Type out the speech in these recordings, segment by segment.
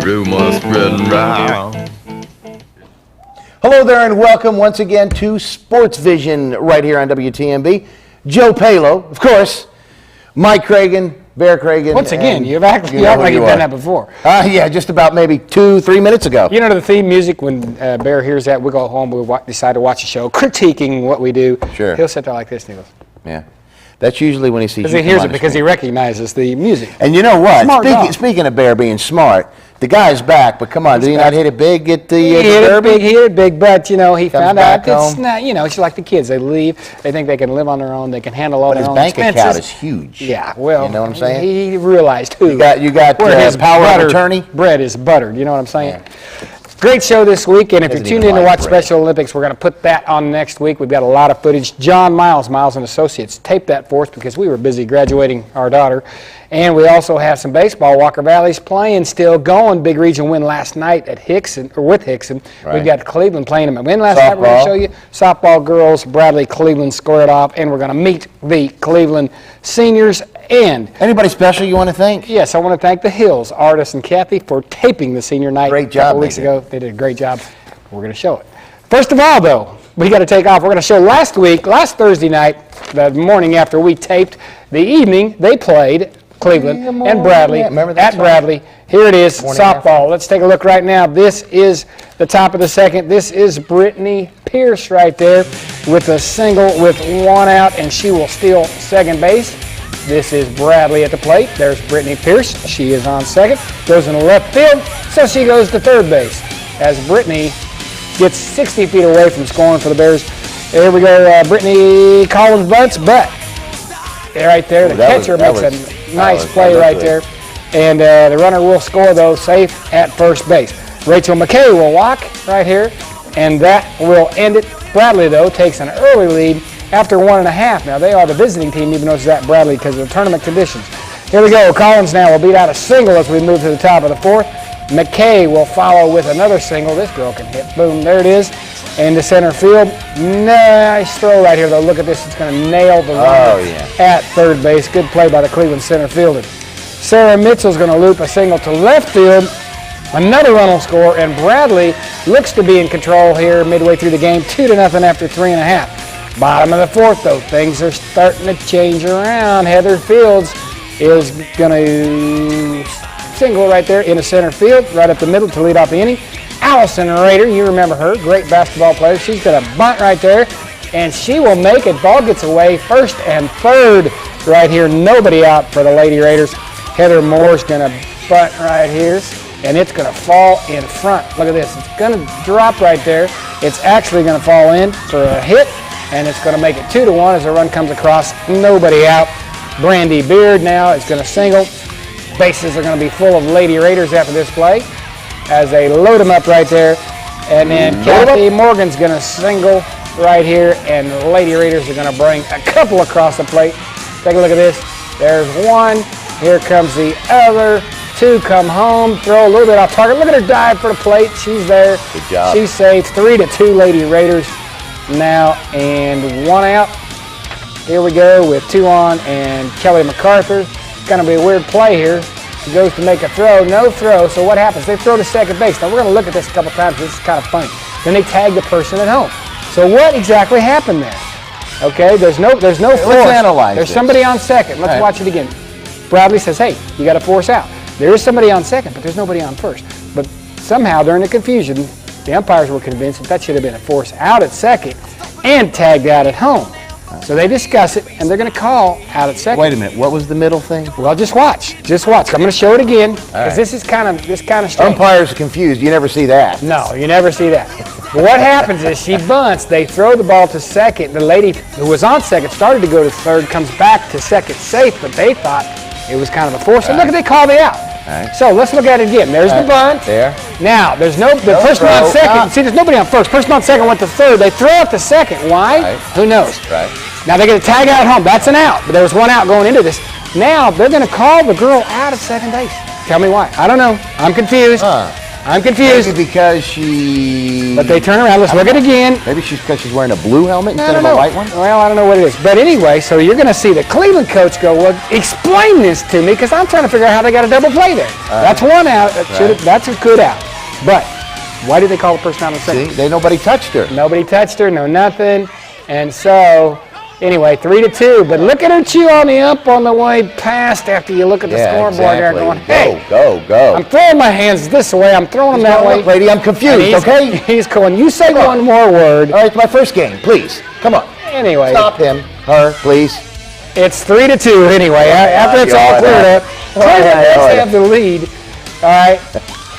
Rumors spreading round. Hello there and welcome once again to SportsVision right here on WTMB. Joe Palo, of course, Mike Cragen, Bear Cragen. Once again, you act like you've done that before. Yeah, just about maybe 2-3 minutes ago. You know the theme music, when Bear hears that, we go home, we decide to watch a show critiquing what we do. Sure. He'll sit there like this and he goes. Yeah. That's usually when he sees you. Because he hears it because he recognizes the music. And you know what? Speaking of Bear being smart, the guy's back, but come on, did he not hit it big at the Derby? He hit it big, but, you know, he found out it's home. not, you know, it's like the kids. They leave, they think they can live on their own, they can handle all But their own his bank expenses. account is huge. Yeah, well, you know what I'm saying? He realized who. You got where his power of attorney? Bread is buttered, you know what I'm saying? Yeah. Great show this week, and if you're Doesn't tuned even in to like watch bread. Special Olympics, we're going to put that on next week. We've got a lot of footage. John Miles and Associates taped that for us because we were busy graduating our daughter. And we also have some baseball. Walker Valley's playing, still going. Big region win last night at Hickson, or with Hickson. Right. We've got Cleveland playing them at win last night. We're going to show you softball girls. Bradley Cleveland scored it off, and we're going to meet the Cleveland seniors. And anybody special you want to thank? yes, I want to thank the Hills, Artis and Kathy, for taping the senior night Great a job, couple weeks they ago. They did a great job. We're going to show it. First of all, though, we got to take off. We're going to show last Thursday night, the morning after we taped, the evening they played Cleveland and Bradley at Bradley. Here it is, softball. Let's take a look right now. This is the top of the second. This is Brittany Pierce right there with a single with one out, and she will steal second base. This is Bradley at the plate. There's Brittany Pierce. She is on second. Goes in the left field, so she goes to third base as Brittany gets 60 feet away from scoring for the Bears. Here we go, Brittany Collins bunts, but right there, the catcher makes a nice play right there. And the runner will score, though, safe at first base. Rachel McKay will walk right here, and that will end it. Bradley, though, takes an early lead after 1.5. Now, they are the visiting team, even though it's at Bradley because of the tournament conditions. Here we go. Collins now will beat out a single as we move to the top of the fourth. McKay will follow with another single. This girl can hit. Boom, there it is. And to center field. Nice throw right here, though. Look at this. It's going to nail the runner at third base. Good play by the Cleveland center fielder. Sarah Mitchell's going to loop a single to left field. Another run will score, and Bradley looks to be in control here midway through the game. 2-0 after 3.5. Bottom of the fourth, though, things are starting to change around. Heather Fields is going to single right there into center field, right up the middle to lead off the inning. Allison Rader, you remember her, great basketball player. She's going to bunt right there, and she will make it. Ball gets away first and third right here. Nobody out for the Lady Raiders. Heather Moore's going to bunt right here, and it's going to fall in front. Look at this. It's going to drop right there. It's actually going to fall in for a hit, and it's going to make it 2-1 as the run comes across. Nobody out. Brandy Beard now is going to single. Bases are going to be full of Lady Raiders after this play as they load them up right there. And then Kathy Morgan's going to single right here, and the Lady Raiders are going to bring a couple across the plate. Take a look at this. There's one. Here comes the other. Two come home. Throw a little bit off target. Look at her dive for the plate. She's there. Good job. She's safe. 3-2 Lady Raiders now, and one out. Here we go with two on, and Kelly MacArthur. It's going to be a weird play here. He goes to make a throw, no throw. So what happens? They throw to second base. Now we're going to look at this a couple times. This is kind of funny. Then they tag the person at home. So what exactly happened there? Okay, there's no force. Let's analyze There's this. somebody on second. Let's watch it again. Bradley says, hey, you got to force out. There is somebody on second, but there's nobody on first. But somehow during the confusion, the umpires were convinced that should have been a force out at second and tagged out at home. So they discuss it, and they're going to call out at second. Wait a minute. What was the middle thing? Well, just watch. Just watch. I'm going to show it again because this is kind of strange. Umpires are confused. You never see that. No, you never see that. But what happens is she bunts. They throw the ball to second. The lady who was on second started to go to third, comes back to second safe, but they thought it was kind of a force. And look, they call the out. So let's look at it again. There's the bunt. There. Now, there's the person on second. See, there's nobody on first. Person on second went to third. They throw it to second. Why? Right. Who knows? Right. Now they get a tag out at home. That's an out. But there was one out going into this. Now they're going to call the girl out at second base. Tell me why. I don't know. I'm confused. I'm confused. Maybe because she... But they turn around. Let's look at it again. Maybe she's because she's wearing a blue helmet No, instead of a white one? Well, I don't know what it is. But anyway, so you're going to see the Cleveland coach go, well, explain this to me, because I'm trying to figure out how they got a double play there. That's one out. That's a good out. But why did they call the person out on the second? See, nobody touched her. Nobody touched her, no nothing. And so, anyway, 3-2. But look at her chew on the up on the way past after you look at the scoreboard there going, hey, Go. I'm throwing my hands this way. I'm throwing them that way. Look, lady, I'm confused, okay? He's going, you say one more word. All right, it's my first game. Please, come on. Anyway. Stop him, her, please. It's 3-2 anyway. After it's all cleared up, Cleveland does have the lead. All right.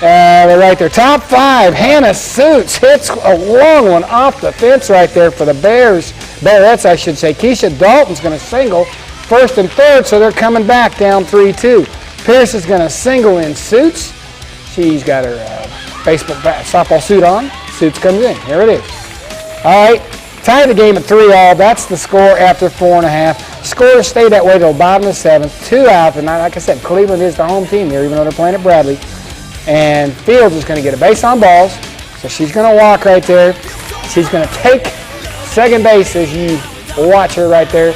They're right there. Top 5, Hannah Suits hits a long one off the fence right there for the Bearettes, I should say. Keisha Dalton's going to single first and third, so they're coming back down 3-2. Pierce is going to single in Suits. She's got her softball suit on. Suits comes in. Here it is. All right. Tie the game at 3-all. That's the score after 4.5. Scores stay that way till bottom of the 7th. 2 out. And like I said, Cleveland is the home team here, even though they're playing at Bradley. And Fields is going to get a base on balls. So she's going to walk right there. She's going to take second base as you watch her right there.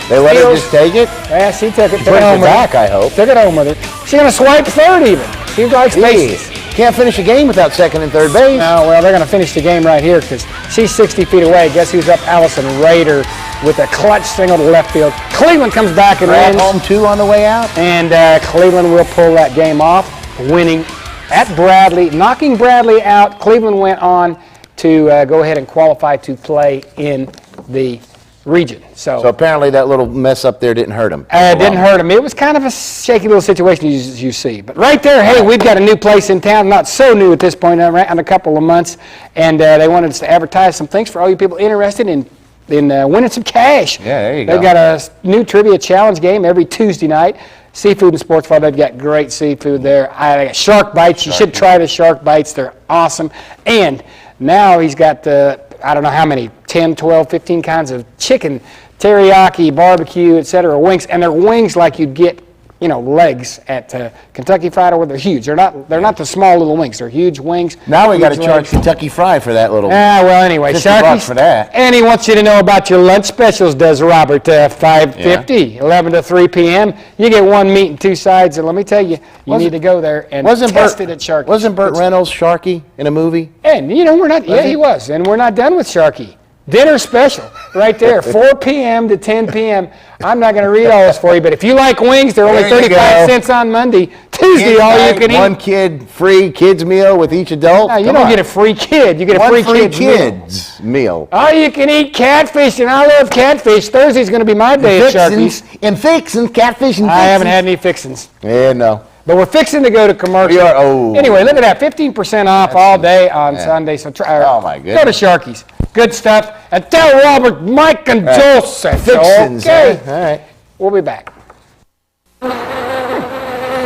They let her just take it? Yeah, she took it. She brings it back, I hope. Took it home with her. She's going to swipe third even. She likes bases. Can't finish a game without second and third base. No, well, they're going to finish the game right here because she's 60 feet away. Guess who's up? Allison Rader with a clutch single to left field. Cleveland comes back and wins. Home 2 on the way out. And Cleveland will pull that game off, winning at Bradley, knocking Bradley out. Cleveland went on to go ahead and qualify to play in the region. So apparently that little mess up there didn't hurt him. It didn't hurt him. It was kind of a shaky little situation, as you see. But right there, hey, we've got a new place in town, not so new at this point, in a couple of months, and they wanted us to advertise some things for all you people interested in winning some cash. Yeah, there you go. They've got a new trivia challenge game every Tuesday night. Seafood and Sports Bar, they've got great seafood there. I got shark bites. You should try the shark bites. They're awesome. And now he's got I don't know how many, 10, 12, 15 kinds of chicken, teriyaki, barbecue, etc. wings. And they're wings like you'd get, legs at Kentucky Fried, or they're huge. They're not the small little wings. They're huge wings. Now we got to huge charge legs. Kentucky Fried for that little. Well, anyway, $50 for that. And he wants you to know about your lunch specials, does Robert? 5:50, 11 to 3 p.m. You get one meat and 2 sides, and let me tell you, you need to go there and test it at Sharky's. Wasn't Burt Reynolds Sharky in a movie? And we're not. He was, and we're not done with Sharky. Dinner special, right there, 4 p.m. to 10 p.m. I'm not going to read all this for you, but if you like wings, they're only 35 cents on Monday. Tuesday, all you can eat. One kid free kids meal with each adult. No, you don't get a free kid. You get a free kids meal. All you can eat catfish, and I love catfish. Thursday's going to be my day at Sharky's. And fixins, catfish and fixins. I haven't had any fixins. Yeah, no. But we're fixing to go to commercial. Anyway, look at that, 15% off all day on Sunday. So oh my goodness. Go to Sharky's. Good stuff. And tell Robert, Mike, and Joel said so. Fixins. Okay. All right. We'll be back.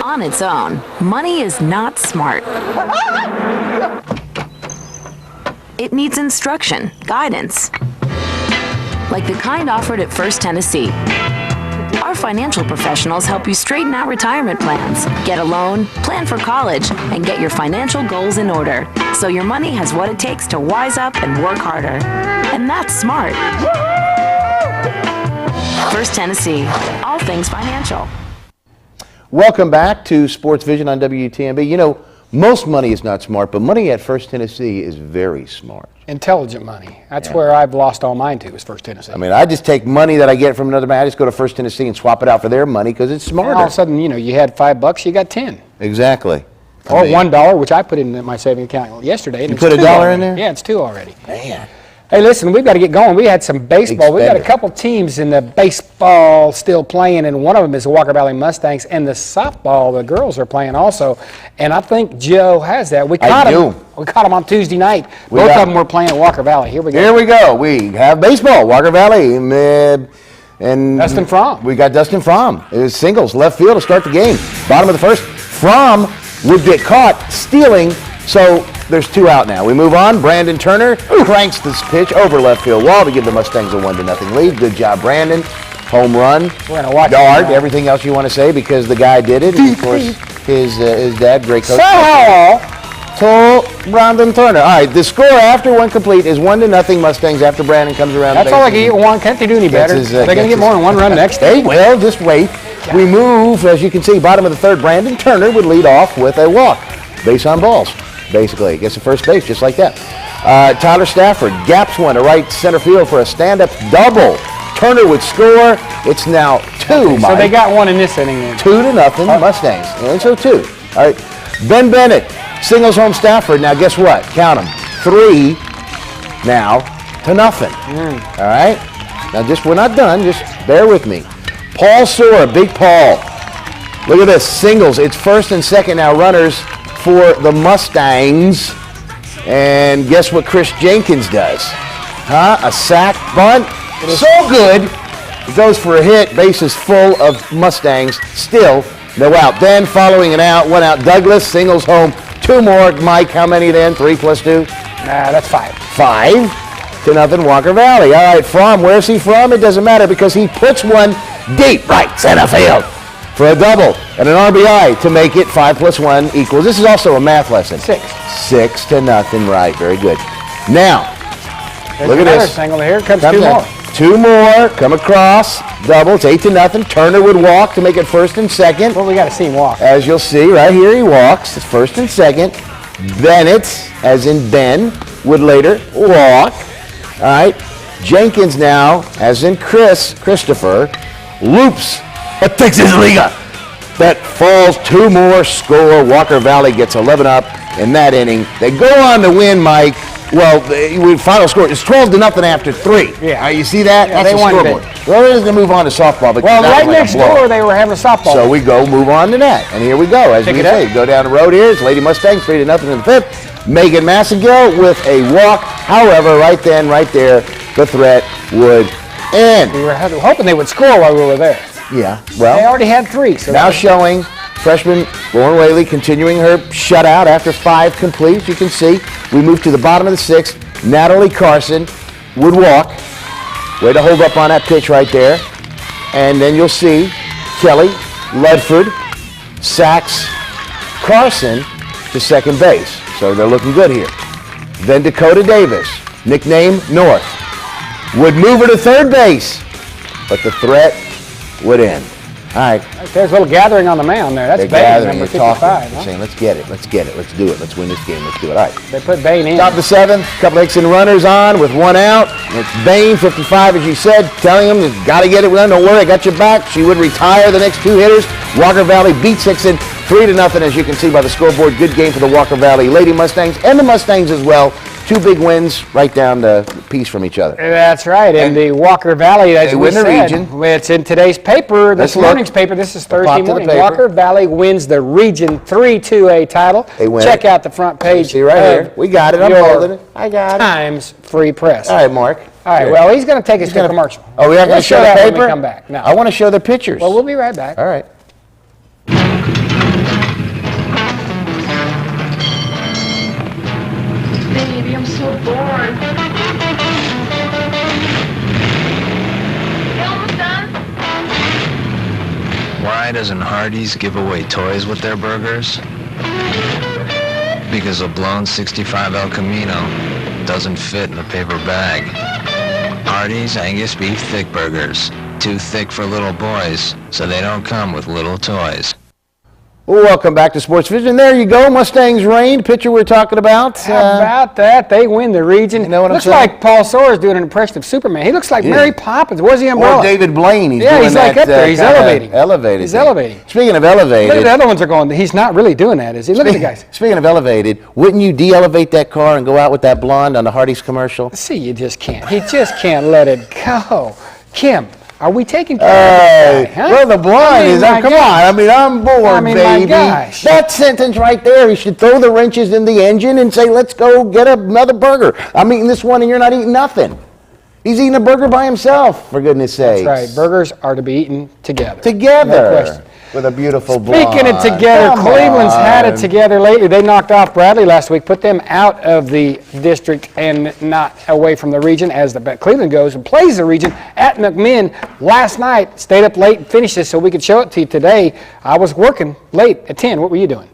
On its own, money is not smart. It needs instruction, guidance, like the kind offered at First Tennessee. Our financial professionals help you straighten out retirement plans, get a loan, plan for college, and get your financial goals in order, so your money has what it takes to wise up and work harder. And that's smart. First Tennessee, all things financial. Welcome back to Sports Vision on WTMB. Most money is not smart, but money at First Tennessee is very smart. Intelligent money. That's where I've lost all mine to, is First Tennessee. I mean, I just take money that I get from another bank. I just go to First Tennessee and swap it out for their money because it's smarter. And all of a sudden, you had $5, you got 10. Exactly. Or $1, which I put in my savings account yesterday. You put $1 in there? Yeah, it's 2 already. Man. Hey, listen, we've got to get going. We had some baseball. We've got a couple teams in the baseball still playing, and one of them is the Walker Valley Mustangs, and the softball, the girls are playing also. And I think Joe has that. We caught him on Tuesday night. Both of them were playing at Walker Valley. Here we go. Here we go. We have baseball, Walker Valley, and Dustin Fromm. We got Dustin Fromm. It was singles, left field to start the game. Bottom of the first, Fromm would get caught stealing, so there's 2 out now. We move on. Brandon Turner cranks this pitch over left field wall to give the Mustangs a 1-0 lead. Good job, Brandon. Home run. We're gonna watch yard. Everything else you want to say because the guy did it. And of course, his dad, great coach. So, to Brandon Turner. All right, the score after one complete is 1-0 Mustangs after Brandon comes around. That's all I can get one. Can't they do any better? They're going to get more than one run next They day. will. Just wait. We move, as you can see, bottom of the third. Brandon Turner would lead off with a walk. Base on balls, basically. Gets to first base just like that. Tyler Stafford gaps one to right center field for a stand-up double. Turner would score. It's now 2, Mike. So they got one in this inning then. 2-0 Mustangs. And so 2. All right. Ben Bennett singles home Stafford. Now guess what? Count them. 3 now to nothing. All right. Now we're not done. Just bear with me. Paul Sora, Big Paul. Look at this. Singles. It's first and second now runners for the Mustangs. And guess what Chris Jenkins does? A sack bunt. So good. It goes for a hit. Bases full of Mustangs. Still no out. Then following an out, 1 out. Douglas singles home. 2 more. Mike, how many then? 3 plus 2? That's 5. 5-0 Walker Valley. All right, where's he from? It doesn't matter because he puts one deep right center field for a double and an RBI to make it 5 plus 1 equals. This is also a math lesson. 6-0. Right, very good. Now, look at this. Single here. Comes 2 more. 2 more come across, double. It's 8-0. Turner would walk to make it first and second. Well, we got to see him walk. As you'll see right here, he walks. It's first and second. Bennett, as in Ben, would later walk. All right. Jenkins now, as in Christopher, loops a Texas Liga. That falls 2 more score. Walker Valley gets 11 up in that inning. They go on to win, Mike. Well, the final score is 12-0 after 3. Yeah. You see that? Yeah, That's they the won scoreboard. Well, it is going to move on to softball. Well, right next door they were having a softball. So we move on to that. And here we go. As Pick we it up. say, go down the road here. It's Lady Mustangs 3-0 in the 5th. Megan Massengill with a walk. However, right there, the threat would end. We were hoping they would score while we were there. Yeah, They well, already had 3. So now showing freshman Lauren Whaley continuing her shutout after 5 completes. You can see we move to the bottom of the 6th. Natalie Carson would walk. Way to hold up on that pitch right there. And then you'll see Kelly Ledford sacks Carson to second base. So they're looking good here. Then Dakota Davis, nickname North, would move her to third base. But the threat would end. All right. there's a little gathering on the mound there. That's They're Bain, gathering, number they're talking. 55. They're Huh? saying, let's get it, let's do it, let's win this game, let's do it. All right. They put Bain in. Top of the 7th, couple Hickson runners on with 1 out. It's Bain, 55, as you said, telling him, you got to get it done, don't worry, I got your back. She would retire the next 2 hitters. Walker Valley beats Hickson 3-0, as you can see by the scoreboard. Good game for the Walker Valley Lady Mustangs and the Mustangs as well. 2 big wins right down the piece from each other. That's right. In the Walker Valley, as they we win the said, region. it's in today's paper, Let's this look. morning's paper. This is Pop Thursday to the morning. paper. Walker Valley wins the Region 3-2A title. They win Check it. out the front page. See right of here. We got it. I'm your holding it. I got it. Times Free Press. All right, Mark. All right, Here. well, he's going to take us to a commercial. Oh, we are going to Let's show the that paper? when we come back. No. I want to show the pictures. Well, we'll be right back. All right. Baby, I'm so bored. You almost done? Why doesn't Hardee's give away toys with their burgers? Because a blown 65 El Camino doesn't fit in a paper bag. Hardee's Angus Beef Thick Burgers. Too thick for little boys, so they don't come with little toys. Well, welcome back to SportsVision. There you go. Mustangs reigned. Pitcher we're talking about. How about that? They win the region. You know what I'm looks saying? like Paul Soares doing an impression of Superman. He looks like Mary Poppins. Where's the umbrella? Or David Blaine. He's Yeah, doing he's like that, up there. He's kinda elevating. Elevated. He's thing. elevating. Speaking of Look at elevated. the other ones are going, he's not really doing that, is he? Look at the guys. Speaking of elevated, wouldn't you de-elevate that car and go out with that blonde on the Hardee's commercial? See, you just can't. He just can't let it go. Kim, are we taking care Hey, of this guy? Huh? well, the blonde is, my come gosh. on. I mean, I'm bored, I mean, my baby. gosh. That sentence right there, he should throw the wrenches in the engine and say, let's go get another burger. I'm eating this one and you're not eating nothing. He's eating a burger by himself, for goodness sakes. That's right. Burgers are to be eaten together. No Together. question. With a beautiful blonde. Speaking of together, Come Cleveland's had it on. together lately. They knocked off Bradley last week, put them out of the district and not away from the region as the Cleveland goes and plays the region at McMinn last night. Stayed up late and finished this so we could show it to you today. I was working late at 10. What were you doing?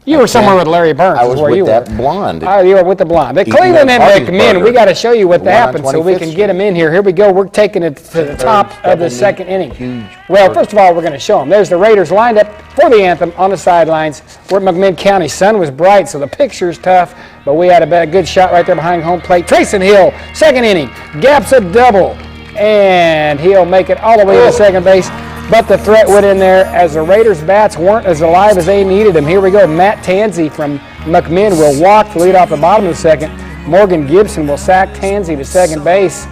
You were somewhere with Larry Burns. I is was where with you that were. blonde. Oh, you were with the blonde. But Eating Cleveland that and Hardee's McMinn, burger. we got to show you what The one on happened so we 25th can get them in here. Here we go. We're taking it to the top of the double second meat, inning. huge Well, burger. first of all, we're going to show them. There's the Raiders lined up for the anthem on the sidelines. We're at McMinn County. Sun was bright, so the picture's tough, but we had a good shot right there behind home plate. Trayson Hill, second inning, gaps a double, and he'll make it all the way to second base. But the threat went in there as the Raiders' bats weren't as alive as they needed them. Here we go. Matt Tansey from McMinn will walk to lead off the bottom of the second. Morgan Gibson will sack Tansey to second base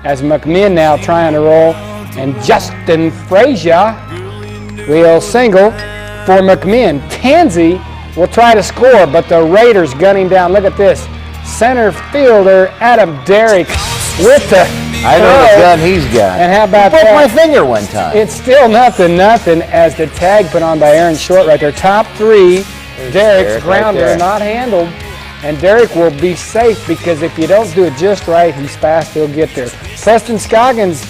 as McMinn now trying to roll. And Justin Frazier will single for McMinn. Tansey will try to score, but the Raiders gunning down. Look at this. Center fielder Adam Derrick with the I know throw. the gun he's got. And how about Broke that? my finger one time. It's still nothing as the tag put on by Aaron Short right there. Top three, Derrick's Derrick right grounder there. not handled. And Derrick will be safe because if you don't do it just right, he's fast, he'll get there. Preston Scoggins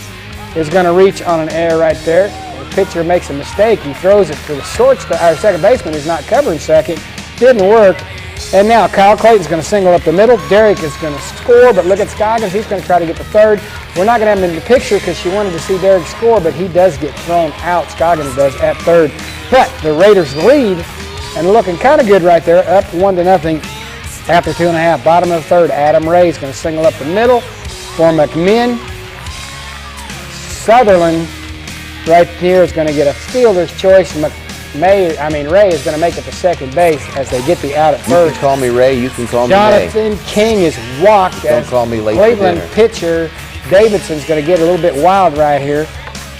is going to reach on an error right there. The pitcher makes a mistake. He throws it to the our second baseman who's not covering second. Didn't work. And now Kyle Clayton's going to single up the middle. Derrick is going to score, but look at Scoggins. He's going to try to get to third. We're not going to have him in the picture because she wanted to see Derrick score, but he does get thrown out. Scoggins does at third. But the Raiders lead and looking kind of good right there, up 1-0 after 2.5. Bottom of the third, Adam Ray is going to single up the middle for McMinn. Sutherland right here is going to get a fielder's choice. Ray is going to make it to second base as they get the out at You first. can call me Ray. You can call me Ray. Jonathan King is walked Don't as call me late for Cleveland dinner. pitcher Davidson's going to get a little bit wild right here.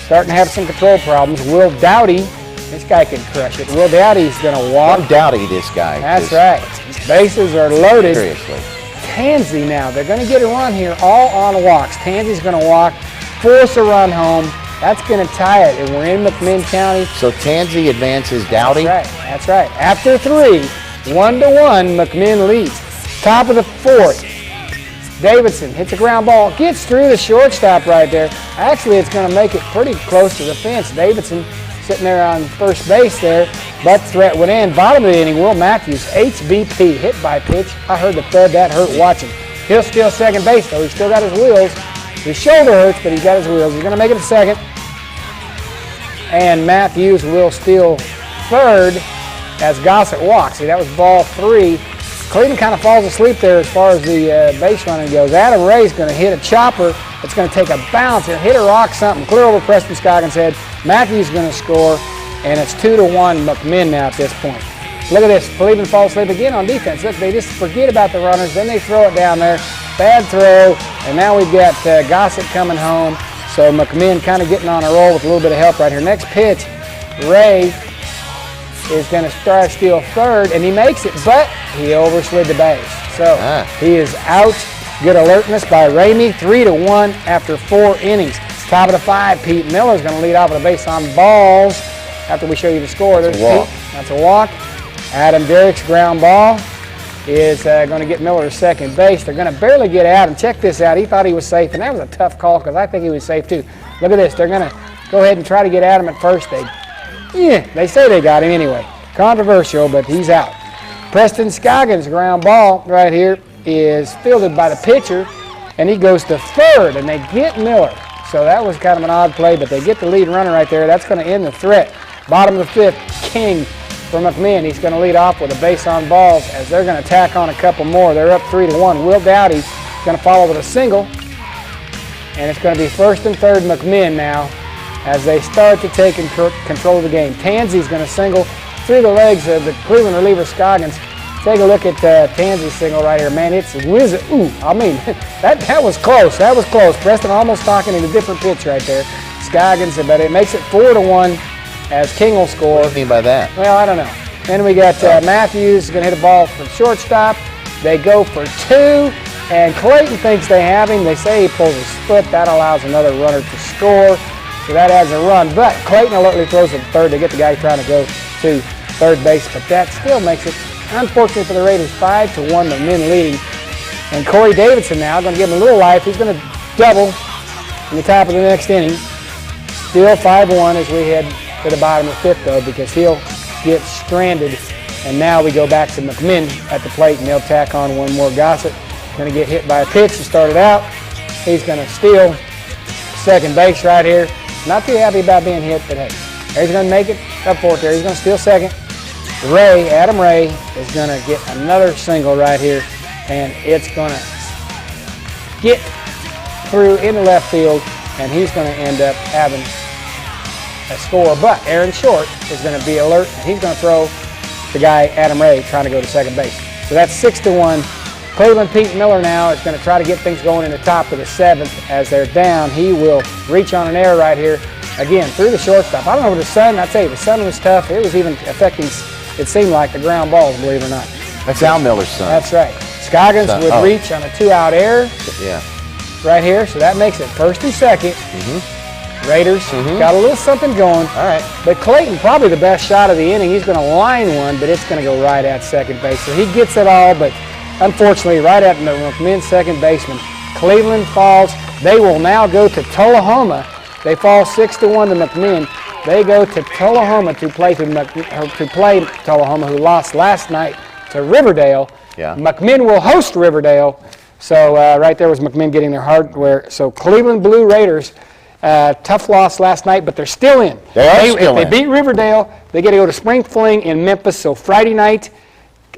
Starting to have some control problems. Will Dowdy, this guy can crush it. Will Dowdy's going to walk. Don't Dowdy this guy. That's 'cause right. Bases are loaded. Seriously. Tansey now. They're going to get a run here all on walks. Tansey's going to walk, force a run home. That's going to tie it, and we're in McMinn County. So Tansey advances Dowdy. That's right. After 3, 1-1, McMinn leads. Top of the fourth, Davidson hits a ground ball, gets through the shortstop right there. Actually, it's going to make it pretty close to the fence. Davidson sitting there on first base there, but threat went in. Bottom of the inning, Will Matthews, HBP, hit by pitch. I heard the thud, that hurt watching. He'll steal second base, though. He's still got his wheels. His shoulder hurts, but he's got his wheels. He's going to make it to second. And Matthews will steal third as Gossett walks. See, that was ball 3. Cleveland kind of falls asleep there as far as the base running goes. Adam Ray's going to hit a chopper. It's going to take a bounce and hit a rock something clear over Preston Scoggins' head. Matthews going to score, and it's 2-1 McMinn now at this point. Look at this. Cleveland falls asleep again on defense. Look, they just forget about the runners. Then they throw it down there. Bad throw, and now we've got Gossett coming home. So McMinn kind of getting on a roll with a little bit of help right here. Next pitch, Ray is going to try to steal third, and he makes it, but he overslid the base. So he is out. Good alertness by Ramey. 3-1 after 4 innings. Top of the 5, Pete Miller's going to lead off with a base on balls. After we show you the score, there's Pete. That's a walk. Adam Derrick's ground ball is going to get Miller to second base. They're going to barely get out, and check this out. He thought he was safe, and that was a tough call because I think he was safe too. Look at this. They're going to go ahead and try to get at him at first. They say they got him anyway. Controversial, but he's out. Preston Scoggins' ground ball right here is fielded by the pitcher, and he goes to third, and they get Miller. So that was kind of an odd play, but they get the lead runner right there. That's going to end the threat. Bottom of the 5th, King for McMinn. He's going to lead off with a base on balls as they're going to tack on a couple more. They're up 3-1. Will Dowdy going to follow with a single, and it's going to be first and third McMinn now as they start to take control of the game. Tansey's going to single through the legs of the Cleveland reliever Scoggins. Take a look at Tansey's single right here. Man, it's whizzing. Ooh, I mean, that was close. That was close. Preston almost talking in a different pitch right there. Scoggins, but it makes it 4-1 as King will score. What do you mean by that? Well, I don't know. Then we got Matthews going to hit a ball from shortstop. They go for 2, and Clayton thinks they have him. They say he pulls a split. That allows another runner to score, so that adds a run. But Clayton alertly throws it to third to get the guy trying to go to third base, but that still makes it, unfortunately for the Raiders, 5-1, McMinn leading. And Corey Davidson now going to give him a little life. He's going to double in the top of the next inning. Still 5-1 as we head to the bottom of the 5th, though, because he'll get stranded And now we go back to McMinn at the plate, and they'll tack on one more Gossett. Going to get hit by a pitch to start it out. He's going to steal second base right here. Not too happy about being hit, but hey, he's going to make it up fourth there. He's going to steal second. Adam Ray, is going to get another single right here, and it's going to get through into left field, and he's going to end up having a score. But Aaron Short is going to be alert, and he's going to throw the guy Adam Ray trying to go to second base. So that's 6-1. Cleveland Pete Miller now is going to try to get things going in the top of the seventh. As they're down, he will reach on an error right here. Again, through the shortstop. I don't know where the sun, I tell you, the sun was tough. It was even affecting, it seemed like, the ground balls, believe it or not. That's Al Miller's son. That's right. Scoggins would reach on a 2-out error. Yeah. Right here, so that makes it first and second. Raiders got a little something going. All right. But Clayton, probably the best shot of the inning. He's going to line one, but it's going to go right at second base. So he gets it all, but unfortunately, right at the McMinn second baseman. Cleveland falls. They will now go to Tullahoma. They fall 6-1 to McMinn. They go to Tullahoma to play Tullahoma, who lost last night to Riverdale. Yeah. McMinn will host Riverdale. So right there was McMinn getting their hardware. So Cleveland Blue Raiders, tough loss last night, but they're still in. If they beat Riverdale, they get to go to Spring Fling in Memphis. So Friday night,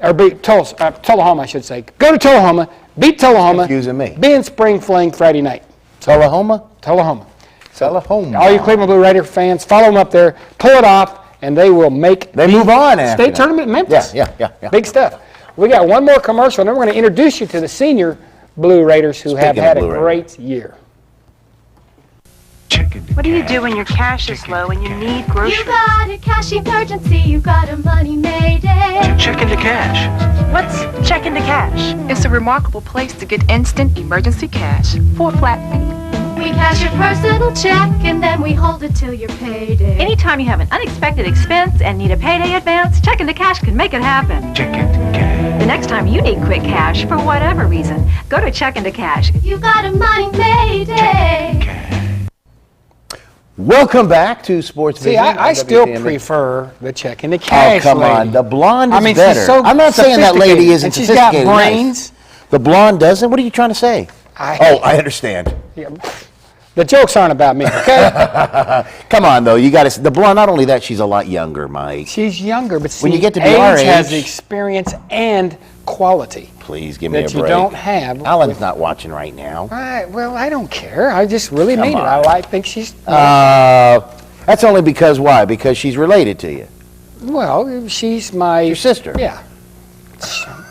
or beat Tullahoma, I should say. Go to Tullahoma, beat Tullahoma. Confusing me. Be in Spring Fling Friday night. Tullahoma? Tullahoma. Tullahoma. All you Cleveland Blue Raider fans, follow them up there, pull it off, and they will make They move on after state tournament in Memphis. Yeah. Big stuff. We got one more commercial, and then we're going to introduce you to the senior Blue Raiders who have had a great year. What do you do when your cash is low and you need groceries? You got a cash emergency, you got a money mayday. Check into cash. What's check into cash? It's a remarkable place to get instant emergency cash for a flat fee. We cash your personal check and then we hold it till your payday. Anytime you have an unexpected expense and need a payday advance, check into cash can make it happen. Check into cash. The next time you need quick cash for whatever reason, go to check into cash. You got a money mayday. Welcome back to SportsVision. See, I still prefer the check into cash. Oh, come lady. on. The blonde is better. She's so I'm not saying that lady isn't and she's sophisticated. got brains. Nice. The blonde doesn't? What are you trying to say? I understand. Yeah, the jokes aren't about me, okay? Come on, though. You got to. The blonde. Not only that, she's a lot younger, Mike. She's younger, but see, when you get to be age our age, has the experience and quality. Please give me a break. That you don't have. Alan's not watching right now. Well, I don't care. I just really mean it. I think she's. That's only because why? Because she's related to you. Well, she's my. Your sister. Yeah.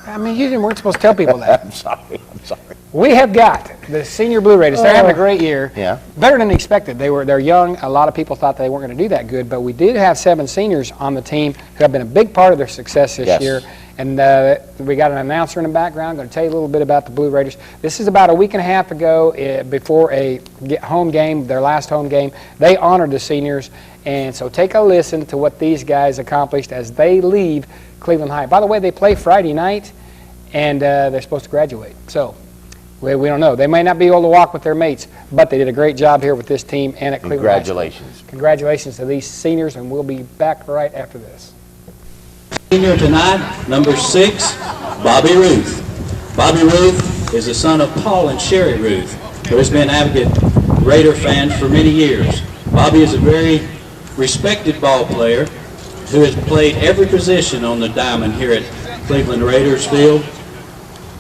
I mean, you weren't supposed to tell people that. I'm sorry. We have got the senior Blue Raiders. They're having a great year. Yeah. Better than expected. They're young. A lot of people thought they weren't going to do that good, but we did have 7 seniors on the team who have been a big part of their success this year. And we got an announcer in the background. I'm going to tell you a little bit about the Blue Raiders. This is about a week and a half ago, before a home game, their last home game. They honored the seniors, and so take a listen to what these guys accomplished as they leave Cleveland High. By the way, they play Friday night, and they're supposed to graduate. So we don't know. They may not be able to walk with their mates, but they did a great job here with this team and at Cleveland High School. Congratulations. Congratulations to these seniors, and we'll be back right after this. Senior tonight, number 6, Bobby Ruth. Bobby Ruth is the son of Paul and Sherry Ruth, who has been avid Raider fan for many years. Bobby is a very respected ball player who has played every position on the diamond here at Cleveland Raiders Field.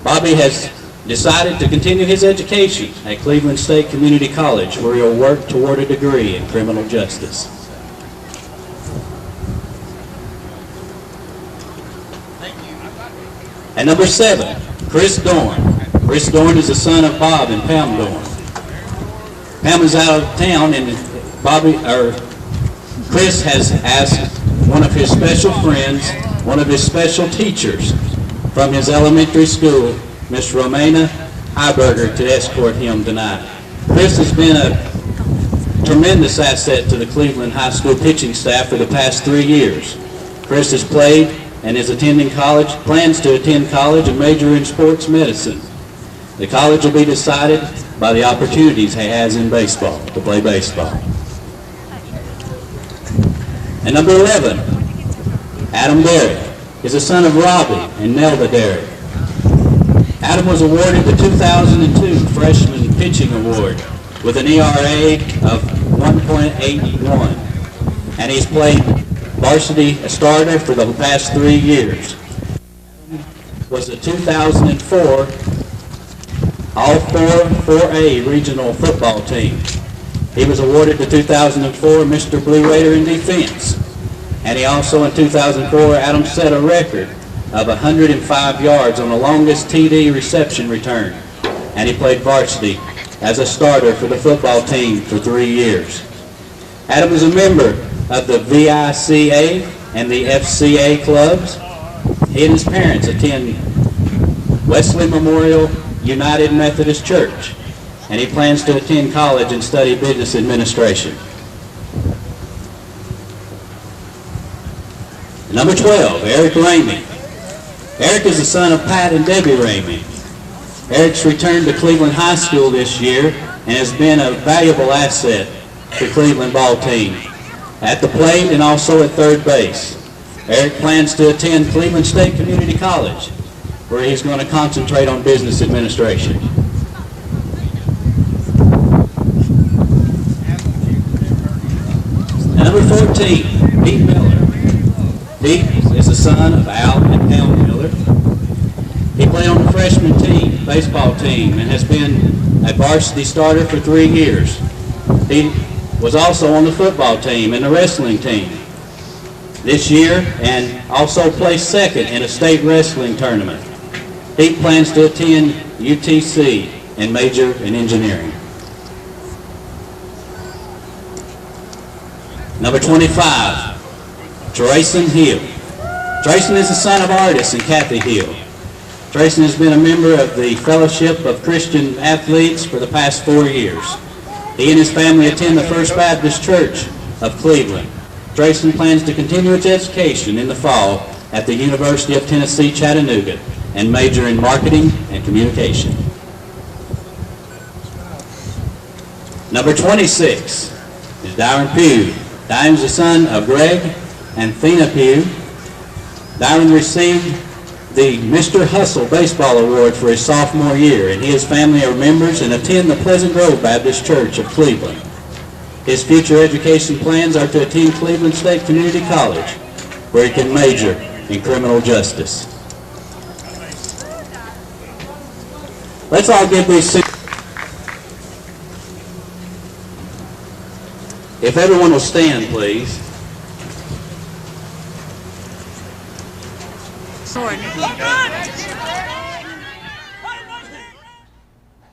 Bobby has decided to continue his education at Cleveland State Community College, where he'll work toward a degree in criminal justice. And number 7, Chris Dorn. Chris Dorn is the son of Bob and Pam Dorn. Pam is out of town, and Chris has asked one of his special friends, one of his special teachers from his elementary school, Miss Romana Heiberger, to escort him tonight. Chris has been a tremendous asset to the Cleveland High School pitching staff for the past 3 years. Chris has played and is attending college, plans to attend college and major in sports medicine. The college will be decided by the opportunities he has in baseball, to play baseball. And number 11, Adam Berry. is the son of Robbie and Nelda Derrick. Adam was awarded the 2002 Freshman Pitching Award with an ERA of 1.81, and he's played varsity starter for the past 3 years. Was the 2004 All-4 4A regional football team. He was awarded the 2004 Mr. Blue Raider in defense, and he also in 2004, Adam set a record of 105 yards on the longest TD reception return, and he played varsity as a starter for the football team for 3 years. Adam is a member of the VICA and the FCA clubs. He and his parents attend Wesley Memorial United Methodist Church, and he plans to attend college and study business administration. Number 12, Eric Ramey. Eric is the son of Pat and Debbie Ramey. Eric's returned to Cleveland High School this year and has been a valuable asset to Cleveland ball team at the plate and also at third base. Eric plans to attend Cleveland State Community College, where he's going to concentrate on business administration. Number 14, Pete Miller. Pete is the son of Al and Al Miller. He played on the freshman team, baseball team, and has been a varsity starter for 3 years. He was also on the football team and the wrestling team this year, and also placed second in a state wrestling tournament. Pete plans to attend UTC and major in engineering. Number 25, Trayson Hill. Trayson is the son of artist and Kathy Hill. Trayson has been a member of the Fellowship of Christian Athletes for the past 4 years. He and his family attend the First Baptist Church of Cleveland. Trayson plans to continue his education in the fall at the University of Tennessee, Chattanooga, and major in marketing and communication. Number 26 is Dyron Pugh. Dyron's the son of Greg and Thena Pugh. Dyron received the Mr. Hustle Baseball Award for his sophomore year, and he and his family are members and attend the Pleasant Grove Baptist Church of Cleveland. His future education plans are to attend Cleveland State Community College, where he can major in criminal justice. Let's all give these. If everyone will stand, please.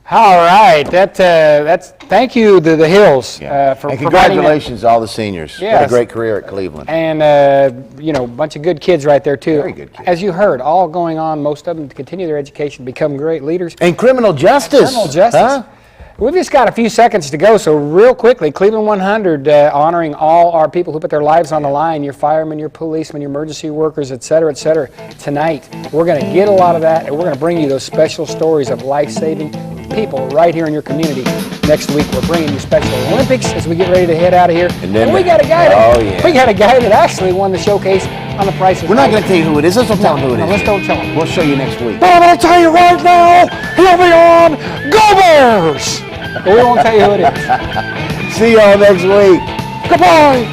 All right, that's thank you to the Hills for and providing congratulations to all the seniors. Yes. What a great career at Cleveland. And a bunch of good kids right there too. Very good kids. As you heard, all going on, most of them to continue their education, become great leaders. And criminal justice. Criminal justice. Huh? We've just got a few seconds to go, so real quickly, Cleveland 100 honoring all our people who put their lives on the line, your firemen, your policemen, your emergency workers, et cetera, tonight. We're going to get a lot of that, and we're going to bring you those special stories of life-saving people right here in your community. Next week, we're bringing you Special Olympics as we get ready to head out of here. And we got a guy we got a guy that actually won the showcase on the Price is We're not Right. going to tell you who it is. Let's don't tell him who it is. Let's don't tell him. We'll show you next week. But I'm going to tell you right now, he'll be on Go Bears! But we won't tell you who it is. See y'all next week. Goodbye!